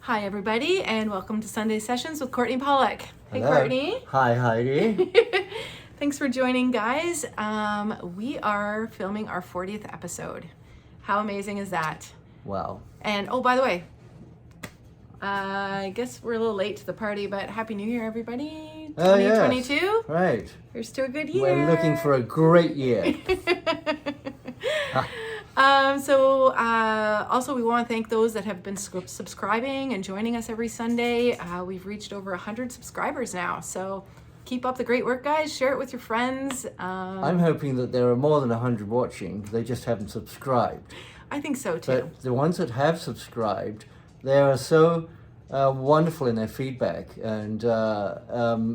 Hi, everybody, and welcome to Sunday Sessions with Courtenay Pollock. Hey, Hello. Courtenay. Hi, Heidi. Thanks for joining, guys. We are filming our 40th episode. How amazing is that? Wow. And, oh, by the way, I guess we're a little late to the party, but Happy New Year, everybody. 2022. Yes. Right. Here's to a good year. We're looking for a great year. Also, we want to thank those that have been subscribing and joining us every Sunday. We've reached over 100 subscribers now, so keep up the great work, guys. Share it with your friends. I'm hoping that there are more than 100 watching. They just haven't subscribed. I think so, too. But the ones that have subscribed, they are so wonderful in their feedback, and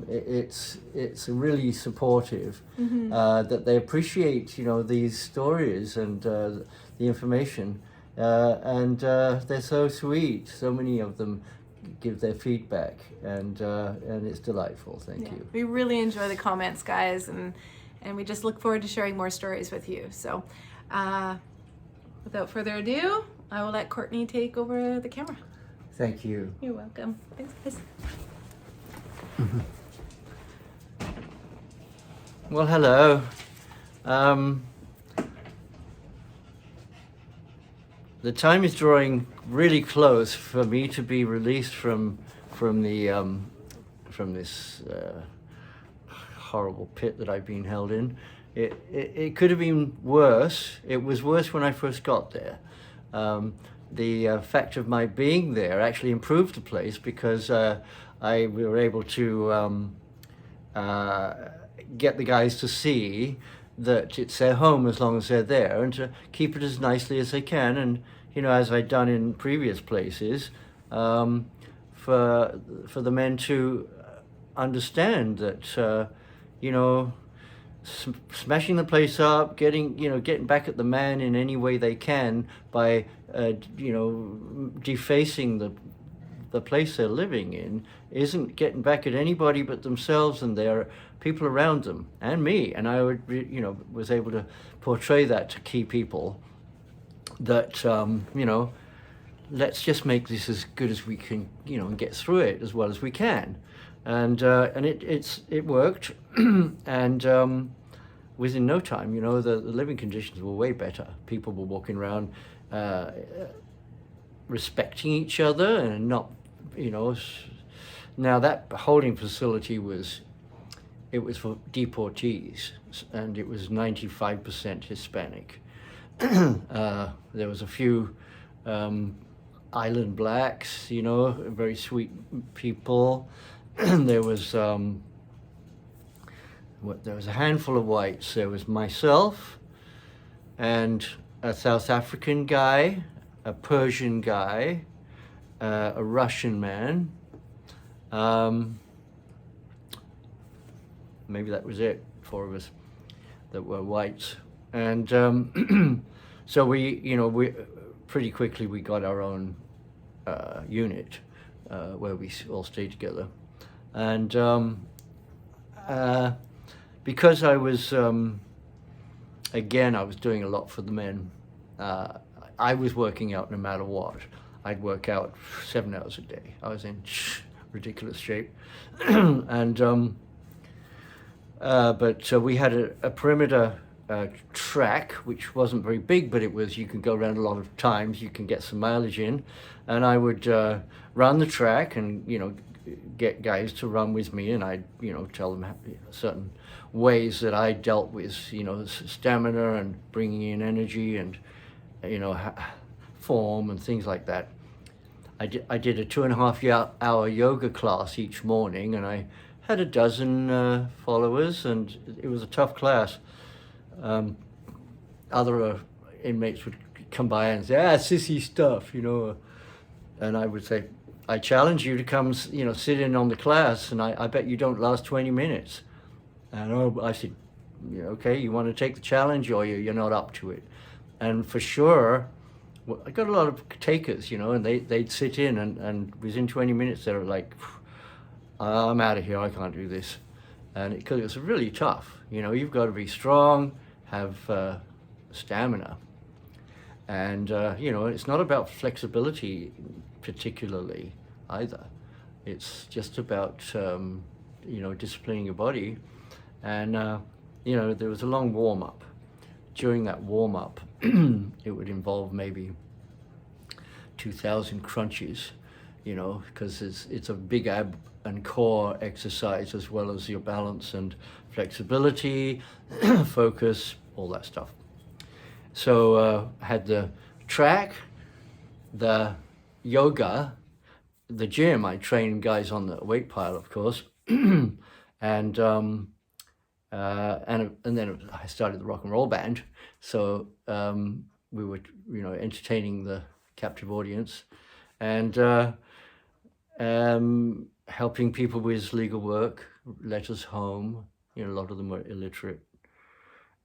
it's really supportive. That they appreciate, these stories and the information, and they're so sweet. So many of them give their feedback, and it's delightful. Thank you. We really enjoy the comments, guys, and we just look forward to sharing more stories with you. So, without further ado, I will let Courtenay take over the camera. Thank you. You're welcome. Thanks, guys. Well, hello. The time is drawing really close for me to be released from this horrible pit that I've been held in. It could have been worse. It was worse when I first got there. The fact of my being there actually improved the place because we were able to get the guys to see that it's their home as long as they're there, and to keep it as nicely as they can. And as I'd done in previous places, for the men to understand that smashing the place up, getting back at the man in any way they can by defacing the place they're living in isn't getting back at anybody but themselves and their people around them and me. And I was able to portray that to key people that let's just make this as good as we can, and get through it as well as we can. And it worked. And within no time, the living conditions were way better. People were walking around respecting each other and not, now that holding facility was for deportees, and it was 95% Hispanic. There was a few island blacks, very sweet people. There was a handful of whites. There was myself and a South African guy, a Persian guy, a Russian man. Maybe that was it, 4 of us that were whites. And so we pretty quickly we got our own unit where we all stayed together. And because I was, again, I was doing a lot for the men. I was working out no matter what. I'd work out 7 hours a day. I was in ridiculous shape. And but we had a perimeter track, which wasn't very big, but you can go around a lot of times. You can get some mileage in, and I would run the track and get guys to run with me, and I'd tell them certain ways that I dealt with stamina and bringing in energy and form and things like that. I did a 2.5 hour yoga class each morning, and I had a dozen followers, and it was a tough class. Other inmates would come by and say, sissy stuff, and I would say, I challenge you to come, sit in on the class, and I bet you don't last 20 minutes. And I said, okay, you want to take the challenge, or you're not up to it? And for sure, I got a lot of takers, and they'd sit in, and within 20 minutes, they were like, I'm out of here, I can't do this. And because it was really tough, you've got to be strong, have stamina. And, it's not about flexibility particularly. either. It's just about disciplining your body. And there was a long warm-up. During that warm-up, it would involve maybe 2,000 crunches, because it's a big ab and core exercise, as well as your balance and flexibility, focus, all that stuff. So I had the track, the yoga, the gym. I trained guys on the weight pile, of course, and then I started the rock and roll band. So we were, entertaining the captive audience, and helping people with legal work, letters home. A lot of them were illiterate,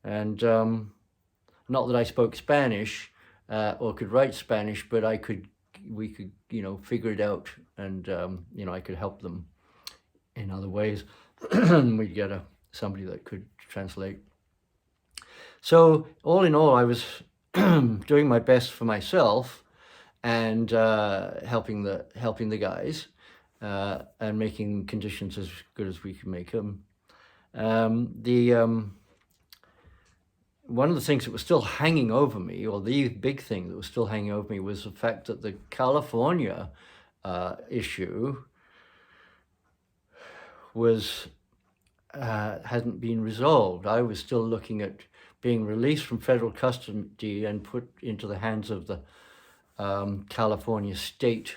and not that I spoke Spanish or could write Spanish, but we could figure it out, and I could help them in other ways. We'd get somebody that could translate. So all in all, I was doing my best for myself, and helping the guys, and making conditions as good as we could make them. One of the things that was still hanging over me, or the big thing that was still hanging over me, was the fact that the California issue hadn't been resolved. I was still looking at being released from federal custody and put into the hands of the California state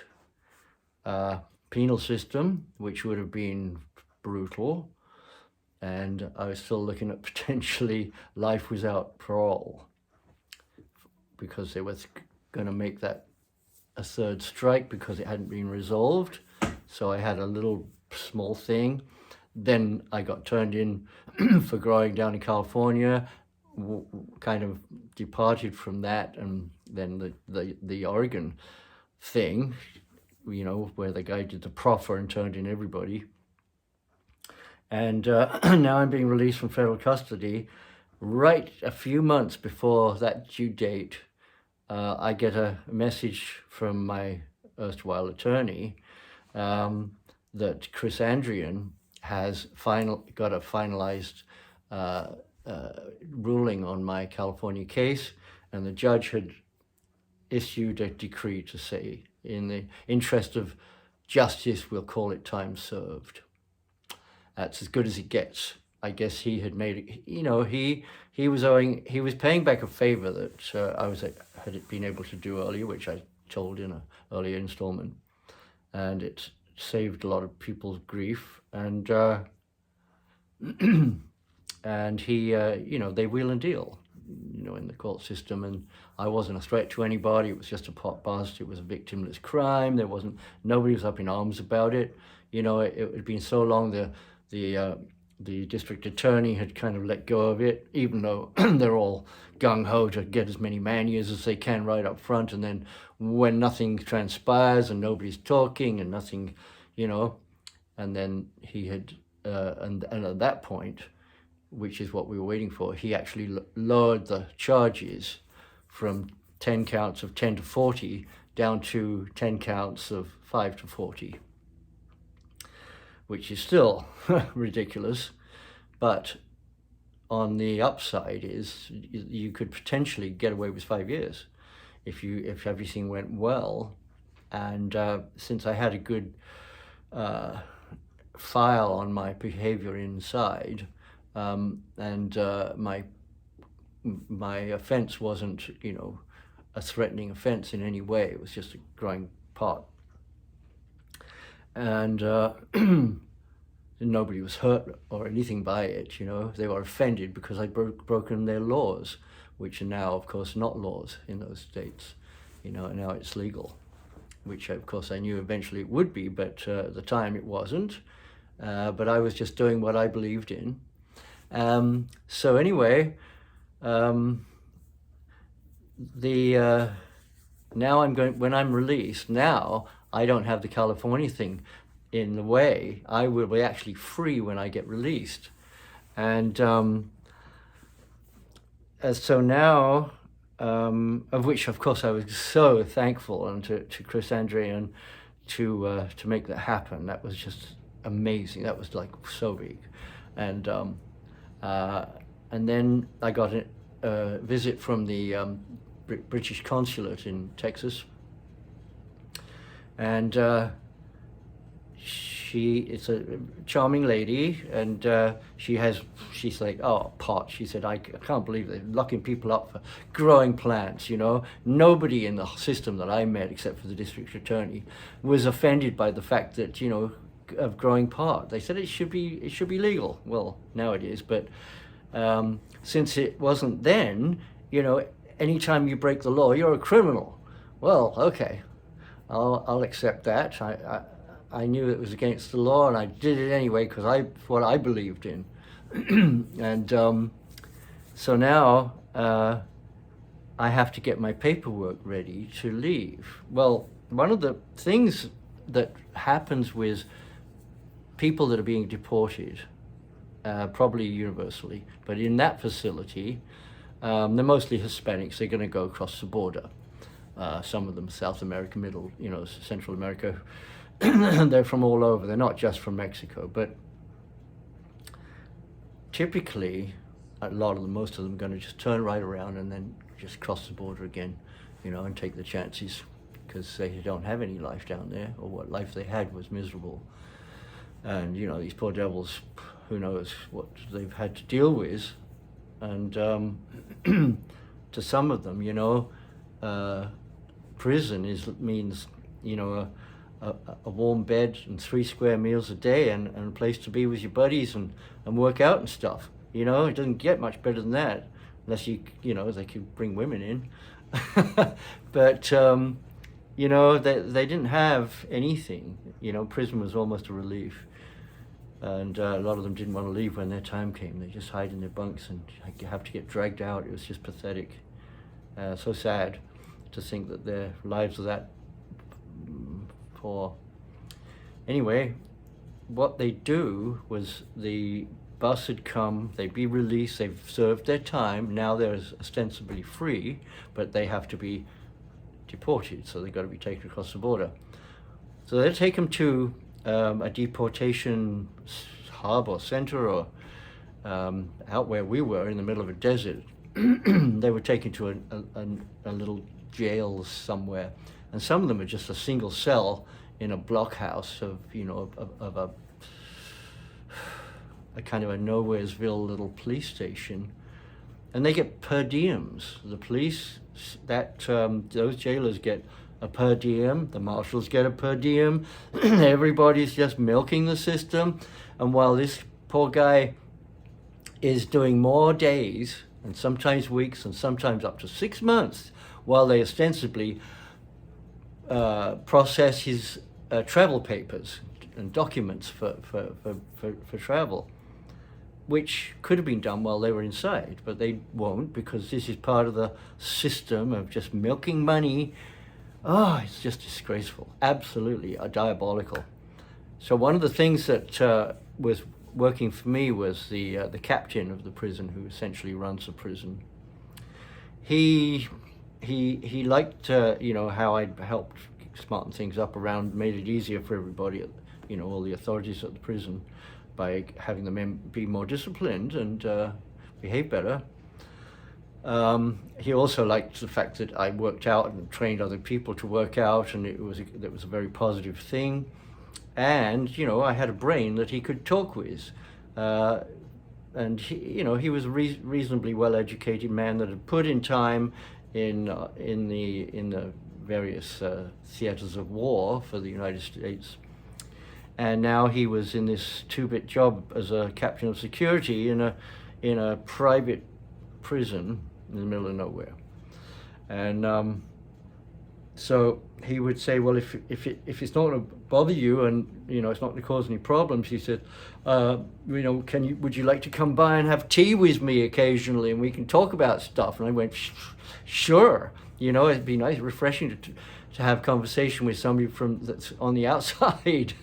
penal system, which would have been brutal. And I was still looking at potentially life without parole, because they were going to make that a third strike because it hadn't been resolved. So I had a little small thing. Then I got turned in for growing down in California, kind of departed from that, and then the Oregon thing, where the guy did the proffer and turned in everybody. And now I'm being released from federal custody. Right a few months before that due date, I get a message from my erstwhile attorney that Chris Andrian has got a finalized ruling on my California case, and the judge had issued a decree to say, in the interest of justice, we'll call it time served. That's as good as it gets. I guess he had made it, he was paying back a favor that I had been able to do earlier, which I told in an earlier installment, and it saved a lot of people's grief, and and he, they wheel and deal, in the court system, and I wasn't a threat to anybody. It was just a pot bust. It was a victimless crime. Nobody was up in arms about it. It had been so long, the district attorney had kind of let go of it, even though they're all gung-ho to get as many man-years as they can right up front, and then when nothing transpires and nobody's talking and nothing, and then he had, and at that point, which is what we were waiting for, he actually lowered the charges from 10 counts of 10 to 40 down to 10 counts of 5 to 40. Which is still ridiculous, but on the upside is you could potentially get away with 5 years if everything went well. And since I had a good file on my behavior inside, and my offense wasn't, a threatening offense in any way. It was just a growing pot. And nobody was hurt or anything by it, They were offended because I'd broken their laws, which are now, of course, not laws in those states, and now it's legal, which, of course, I knew eventually it would be, but at the time it wasn't. But I was just doing what I believed in. So anyway, now when I'm released, now I don't have the California thing in the way. I will be actually free when I get released. And so now, of which, of course, I was so thankful, and to Chris Andrian, to make that happen. That was just amazing. That was like so big. And then I got a visit from the British consulate in Texas, and it's a charming lady, and she's like, oh, Pot, she said, I can't believe they're locking people up for growing plants, you know. Nobody in the system that I met, except for the district attorney, was offended by the fact that, you know, of growing pot. They said it should be legal. Well, now it is, but since it wasn't then, you know, anytime you break the law, you're a criminal. Well, okay, I'll accept that. I knew it was against the law, and I did it anyway because what I believed in. And so now I have to get my paperwork ready to leave. Well, one of the things that happens with people that are being deported, probably universally, but in that facility, they're mostly Hispanics. They're going to go across the border. Some of them South America, Central America. They're from all over. They're not just from Mexico, but typically, most of them are going to just turn right around and then just cross the border again, you know, and take the chances because they don't have any life down there, or what life they had was miserable. And, you know, these poor devils, who knows what they've had to deal with. And to some of them, you know, prison means, you know, a warm bed and 3 square meals a day and a place to be with your buddies and work out and stuff. You know, it doesn't get much better than that, unless you know, they could bring women in. But, you know, they didn't have anything. You know, prison was almost a relief. And a lot of them didn't want to leave when their time came. They just hide in their bunks and have to get dragged out. It was just pathetic. So sad to think that their lives are that poor. Anyway, what they do was the bus had come, they'd be released, they've served their time, now they're ostensibly free, but they have to be deported, so they've got to be taken across the border. So they'll take them to a deportation hub or center, or out where we were in the middle of a desert. They were taken to a little jail somewhere, and some of them are just a single cell in a blockhouse of, you know, of a kind of a nowheresville little police station, and they get per diems. The police, those jailers get a per diem, the marshals get a per diem. Everybody's just milking the system, and while this poor guy is doing more days, and sometimes weeks, and sometimes up to 6 months, while they ostensibly process his travel papers and documents for travel, which could have been done while they were inside, but they won't, because this is part of the system of just milking money. Oh, it's just disgraceful, absolutely diabolical. So one of the things that was working for me was the captain of the prison, who essentially runs the prison. He liked you know, how I'd helped smarten things up around, made it easier for everybody, you know, all the authorities at the prison, by having the be more disciplined and behave better. He also liked the fact that I worked out and trained other people to work out, and that was a very positive thing. And, you know, I had a brain that he could talk with. And he, you know, he was a reasonably well-educated man that had put in time in the various theaters of war for the United States. And now he was in this 2-bit job as a captain of security in a private prison in the middle of nowhere. And so he would say, well, if it's not going to bother you, and, you know, it's not going to cause any problems, he said, you know, would you like to come by and have tea with me occasionally, and we can talk about stuff? And I went, sure. You know, it'd be nice, refreshing to have conversation with somebody that's on the outside.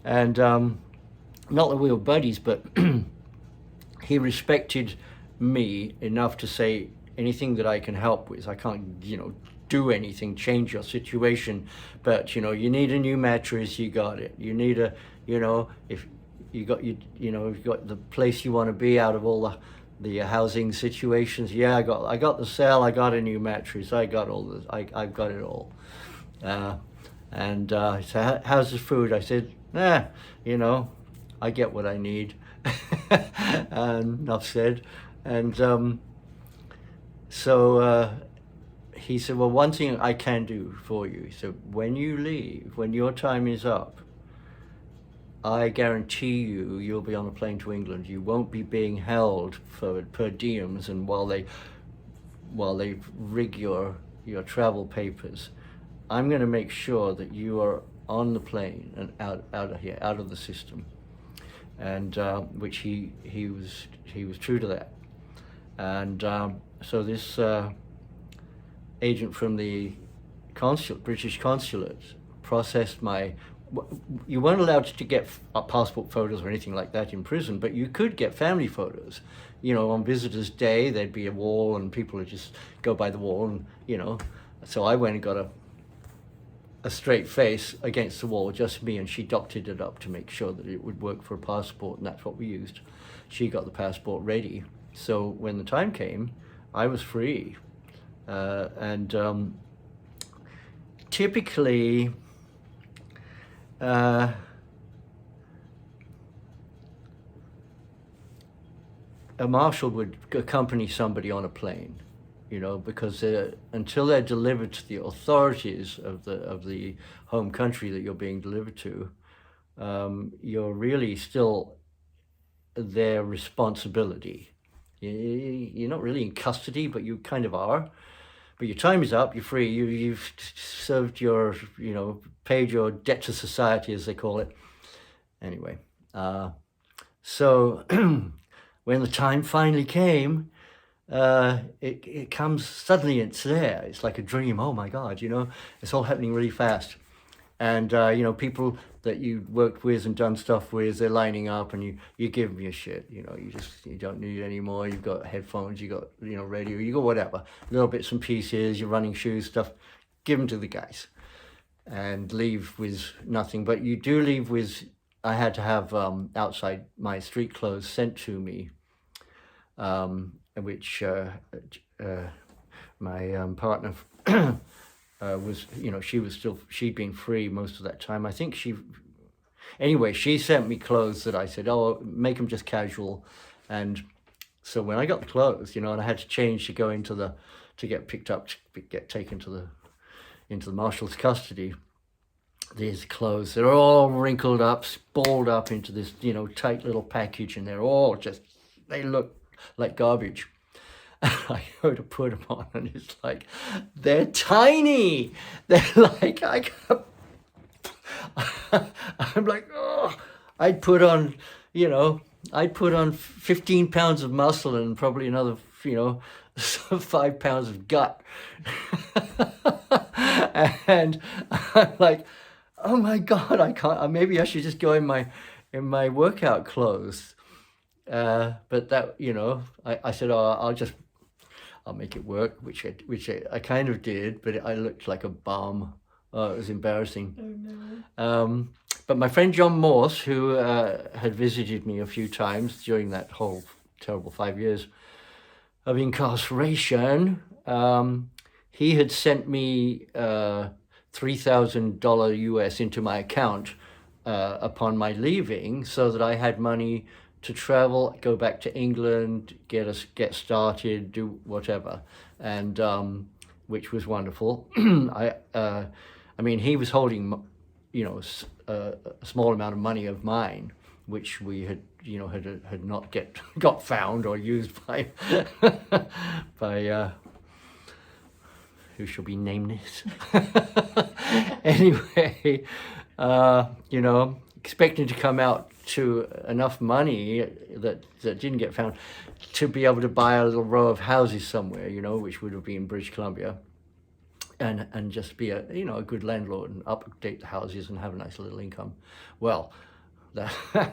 And not that we were buddies, but he respected me enough to say anything that I can help with. I can't, you know, do anything, change your situation, but you know, you need a new mattress, you got it. You need a, you know, if you got you've got the place you want to be out of all the housing situations. Yeah, I got the cell, I got a new mattress, I got all this, I've got it all. And he said, how's the food? I said, you know, I get what I need. And enough said. And so he said, well, one thing I can do for you. So when you leave, when your time is up, I guarantee you'll be on a plane to England. You won't be being held for per diems and while they rig your travel papers. I'm going to make sure that you are on the plane and out of here, out of the system. And which he was true to that. And so this agent from the British consulate processed my. You weren't allowed to get passport photos or anything like that in prison, but you could get family photos. You know, on visitors' day, there'd be a wall and people would just go by the wall and, you know. So I went and got a straight face against the wall, just me, and she doctored it up to make sure that it would work for a passport, and that's what we used. She got the passport ready. So when the time came, I was free. And typically, a marshal would accompany somebody on a plane, you know, because until they're delivered to the authorities of the home country that you're being delivered to, you're really still their responsibility. You're not really in custody, but you kind of are. But your time is up, you're free, you've served your, you know, paid your debt to society, as they call it. Anyway, so when the time finally came, it comes suddenly, it's there. It's like a dream. Oh my God, you know, it's all happening really fast. And, you know, people that you worked with and done stuff with, they're lining up and you give them your shit. You know, you don't need it anymore. You've got headphones, you got, you know, radio, you got whatever, little bits and pieces, your running shoes, stuff, give them to the guys and leave with nothing. But you do leave with, I had to have outside my street clothes sent to me, which my partner was, you know, she'd been free most of that time. I think anyway, she sent me clothes that I said, oh, make them just casual. And so when I got the clothes, you know, and I had to change to go to get picked up, to get taken into the marshal's custody, these clothes, they're all wrinkled up, balled up into this, you know, tight little package, and they're all they look like garbage. I go to put them on, and it's like, they're tiny. They're like, I'm like, oh, I'd put on 15 pounds of muscle and probably another, you know, 5 pounds of gut. And I'm like, oh my God, I can't, maybe I should just go in my workout clothes. But that, you know, I said, oh, I'll make it work, which I kind of did, but I looked like a bum. Oh, it was embarrassing. Oh, no. But my friend John Morse, who had visited me a few times during that whole terrible 5 years of incarceration, he had sent me $3,000 US into my account upon my leaving, so that I had money to travel, go back to England, get started, do whatever, and which was wonderful. I mean, he was holding, you know, a small amount of money of mine, which we had, you know, had not got found or used by who shall be nameless. Anyway, you know, expecting to come out to enough money that didn't get found to be able to buy a little row of houses somewhere, you know, which would have been British Columbia, and just be a good landlord and update the houses and have a nice little income. Well,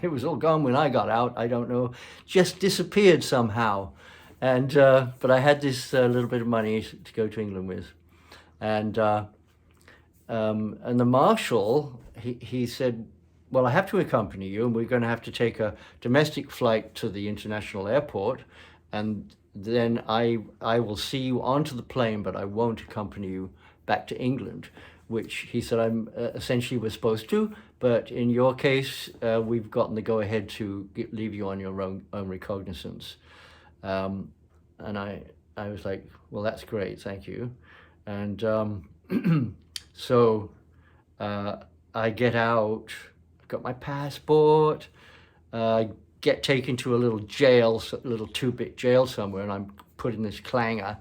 it was all gone when I got out. I don't know, just disappeared somehow. And but I had this little bit of money to go to England with, And the marshal, he said, well, I have to accompany you, and we're going to have to take a domestic flight to the international airport, and then I will see you onto the plane, but I won't accompany you back to England, which he said I'm essentially was supposed to, but in your case, we've gotten the go-ahead to leave you on your own recognizance. And I was like, well, that's great, thank you. And so I get out, got my passport, get taken to a little jail, a little two-bit jail somewhere, and I'm put in this clanger,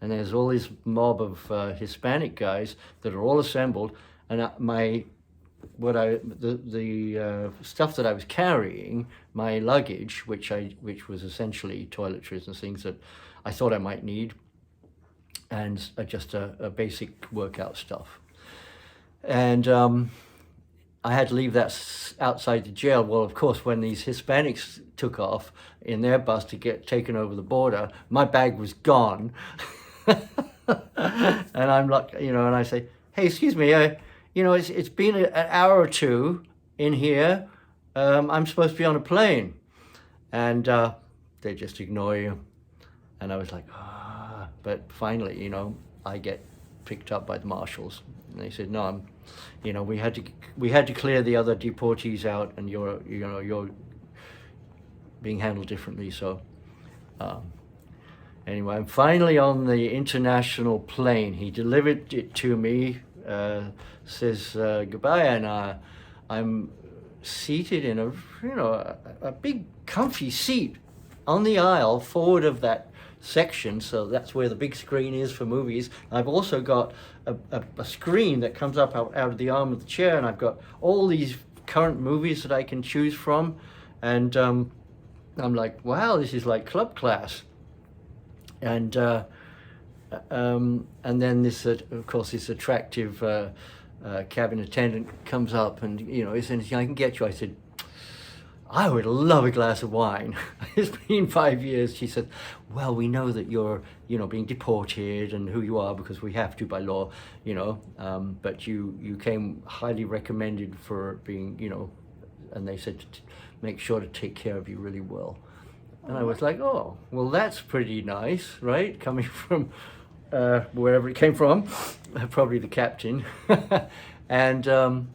and there's all this mob of Hispanic guys that are all assembled, and the stuff that I was carrying, my luggage, which was essentially toiletries and things that I thought I might need, and just a basic workout stuff. And I had to leave that outside the jail. Well, of course, when these Hispanics took off in their bus to get taken over the border, my bag was gone. And I'm like, and I say, hey, excuse me, it's been an hour or two in here. I'm supposed to be on a plane. And they just ignore you. And I was like, but finally, I get picked up by the marshals. And they said, no, we had to clear the other deportees out, and you're being handled differently. So anyway, I'm finally on the international plane. He delivered it to me, says goodbye, and I'm seated in a big comfy seat on the aisle forward of that section, so that's where the big screen is for movies. I've also got a screen that comes up out of the arm of the chair, and I've got all these current movies that I can choose from, and I'm like, wow, this is like club class. And then this, of course, this attractive cabin attendant comes up, and is there anything I can get you? I said, I would love a glass of wine. It's been 5 years. She said, well, we know that you're, being deported and who you are because we have to by law, but you came highly recommended for being, and they said to make sure to take care of you really well. And I was like, oh, well, that's pretty nice, right? Coming from wherever it came from, probably the captain. And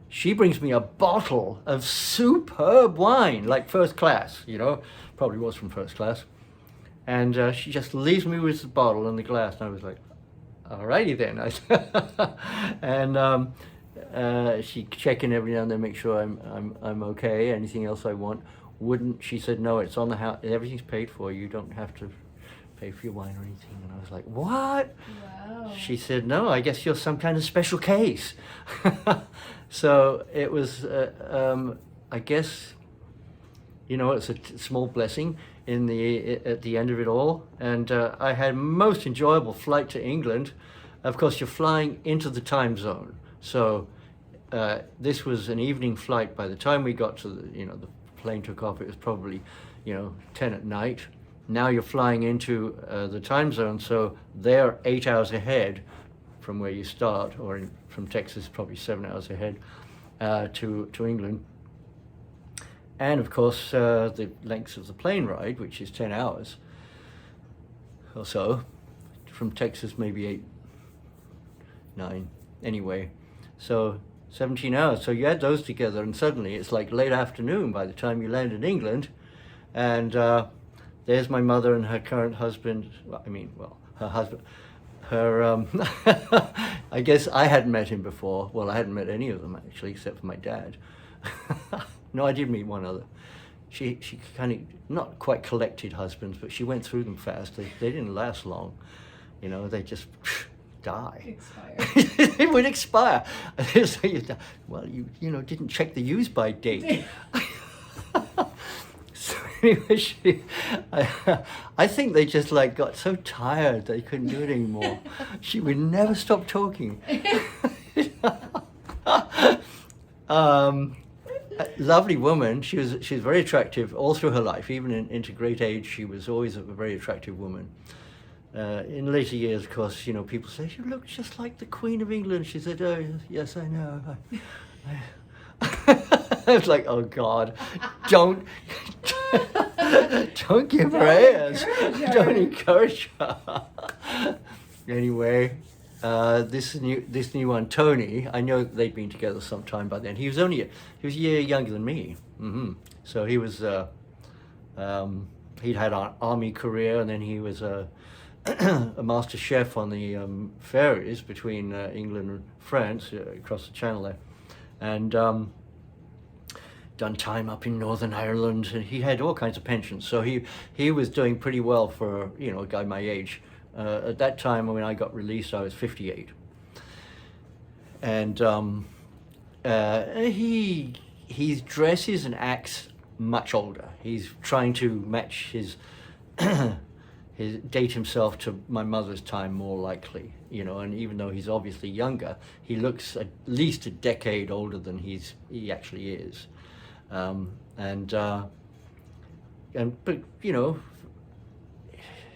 she brings me a bottle of superb wine, like first class, probably was from first class. And she just leaves me with the bottle and the glass. And I was like, alrighty then. And she checking every now and then, make sure I'm okay. Anything else I want? She said, no, it's on the house. Everything's paid for. You don't have to pay for your wine or anything. And I was like, what? Wow. She said, no, I guess you're some kind of special case. So it was, I guess, it's a small blessing at the end of it all. And I had a most enjoyable flight to England. Of course, you're flying into the time zone. So this was an evening flight. By the time we got to the plane took off, it was probably, 10 at night. Now you're flying into the time zone, so they're 8 hours ahead from where you start, or from Texas, probably 7 hours ahead to England. And of course, the length of the plane ride, which is 10 hours or so, from Texas, maybe 8, 9, anyway. So 17 hours. So you add those together, and suddenly it's like late afternoon by the time you land in England. And there's my mother and her current husband. Her husband. I guess I hadn't met him before. Well, I hadn't met any of them actually, except for my dad. No, I did meet one other. She kind of not quite collected husbands, but she went through them fast. They didn't last long. They just die. Expire. It would expire. So well, you didn't check the use by date. So anyway, I think they just got so tired they couldn't do it anymore. She would never stop talking. A lovely woman. She was very attractive all through her life, even into great age. She was always a very attractive woman. In later years, of course, you know, people say, "You look just like the Queen of England." She said, "Oh, yes, I know." I was like, "Oh God, don't, don't give her airs. Don't encourage her." Anyway, this new one, Tony. I know that they'd been together some time by then. He was a year younger than me. So he was. He'd had an army career, and then he was a master chef on the ferries between England and France, across the channel there, and done time up in Northern Ireland, and he had all kinds of pensions. So he was doing pretty well for, you know, a guy my age. At that time, when I got released, I was 58, and he dresses and acts much older. He's trying to match his date himself to my mother's time more likely, you know, and even though he's obviously younger, he looks at least a decade older than he actually is. But you know,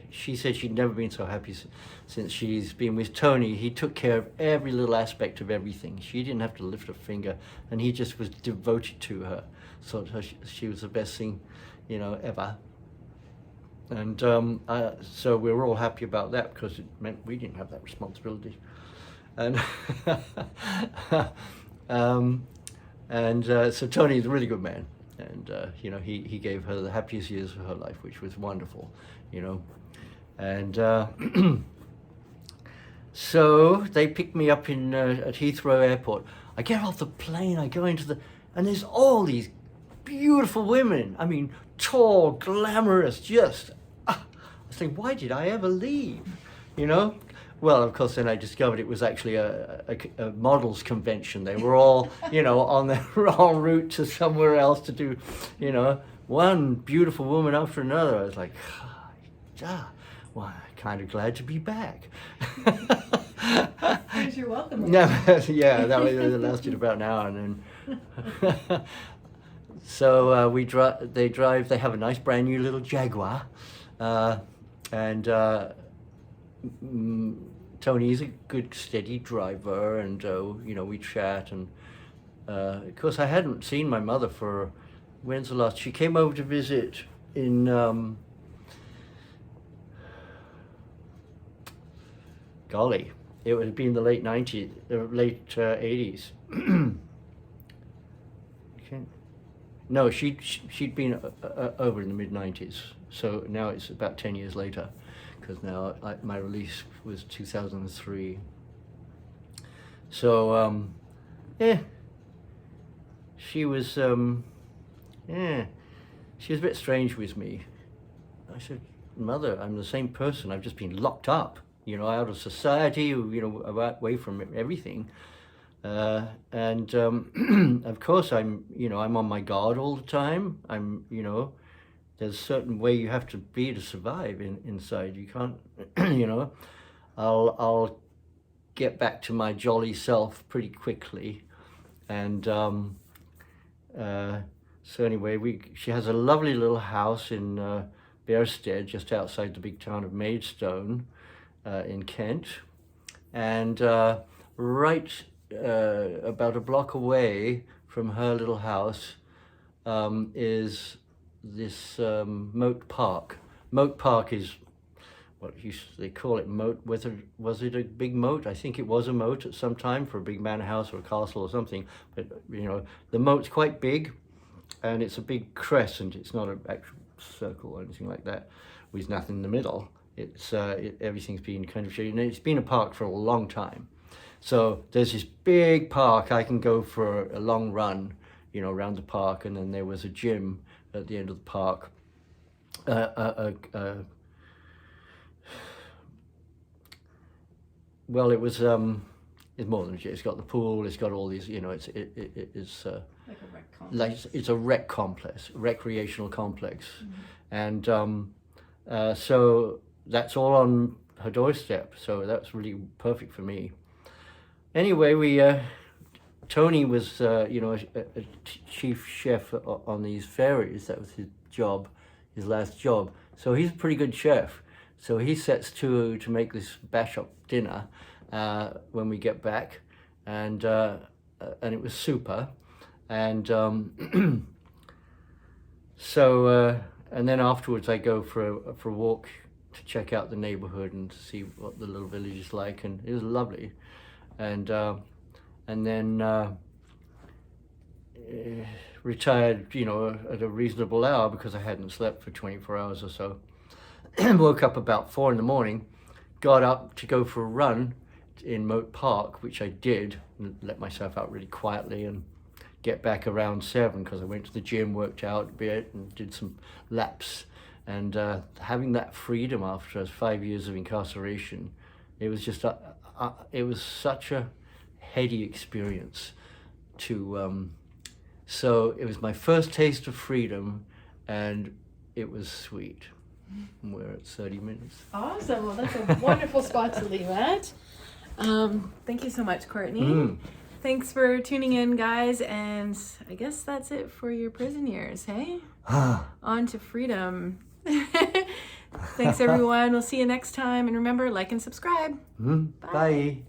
she said she'd never been so happy since she's been with Tony. He took care of every little aspect of everything. She didn't have to lift a finger, and he just was devoted to her. So she was the best thing, you know, ever. And so we were all happy about that, because it meant we didn't have that responsibility. And so Tony's a really good man, and you know, he gave her the happiest years of her life, which was wonderful, you know. And so they picked me up in at Heathrow Airport. I get off the plane, I go into and there's all these beautiful women. I mean, tall, glamorous, just. I was thinking, why did I ever leave? You know? Well, of course, then I discovered it was actually a models convention. They were all, you know, on their en route to somewhere else to do, you know, one beautiful woman after another. I was like, well, I'm kind of glad to be back. You're welcome. Yeah, that lasted about an hour, and then. So they have a nice brand new little Jaguar, and Tony's a good steady driver, and you know, we chat, and of course I hadn't seen my mother for, when's the last, she came over to visit in golly, it would have been the late 80s. No, she'd been over in the mid-90s, so now it's about 10 years later, because now my release was 2003. So, she was, she was a bit strange with me. I said, "Mother, I'm the same person. I've just been locked up, you know, out of society, you know, away from everything. And of course I'm on my guard all the time. I'm, you know, there's a certain way you have to be to survive inside. You can't, you know, I'll get back to my jolly self pretty quickly." And so anyway, she has a lovely little house in Bearstead, just outside the big town of Maidstone in Kent, and right about a block away from her little house is this Moat Park. Moat Park is what they call it, moat. Was it a big moat? I think it was a moat at some time for a big manor house or a castle or something. But you know, the moat's quite big, and it's a big crescent. It's not an actual circle or anything like that, with nothing in the middle. It's everything's been kind of shaded, and it's been a park for a long time. So there's this big park. I can go for a long run, you know, around the park, and then there was a gym at the end of the park. Well, it was it's more than a gym. It's got the pool. It's got all these, you know. It's Like a rec complex. like it's a rec complex, recreational complex, and so that's all on her doorstep. So that's really perfect for me. Anyway, Tony was, you know, a chief chef on these ferries. That was his job, his last job. So he's a pretty good chef. So he sets to make this bash up dinner when we get back, and it was super. And so and then afterwards I go for a walk to check out the neighborhood and to see what the little village is like, and it was lovely. And then retired, you know, at a reasonable hour because I hadn't slept for 24 hours or so. Woke up about 4 in the morning, got up to go for a run in Moat Park, which I did, and let myself out really quietly, and get back around 7 because I went to the gym, worked out a bit, and did some laps. And having that freedom after 5 years of incarceration, it was just it was such a heady experience. So it was my first taste of freedom, and it was sweet. We're at 30 minutes. Awesome. Well, that's a wonderful spot to leave at. Thank you so much, Courtney. Thanks for tuning in, guys. And I guess that's it for your prison years, hey? On to freedom. Thanks, everyone. We'll see you next time. And remember, like and subscribe. Bye.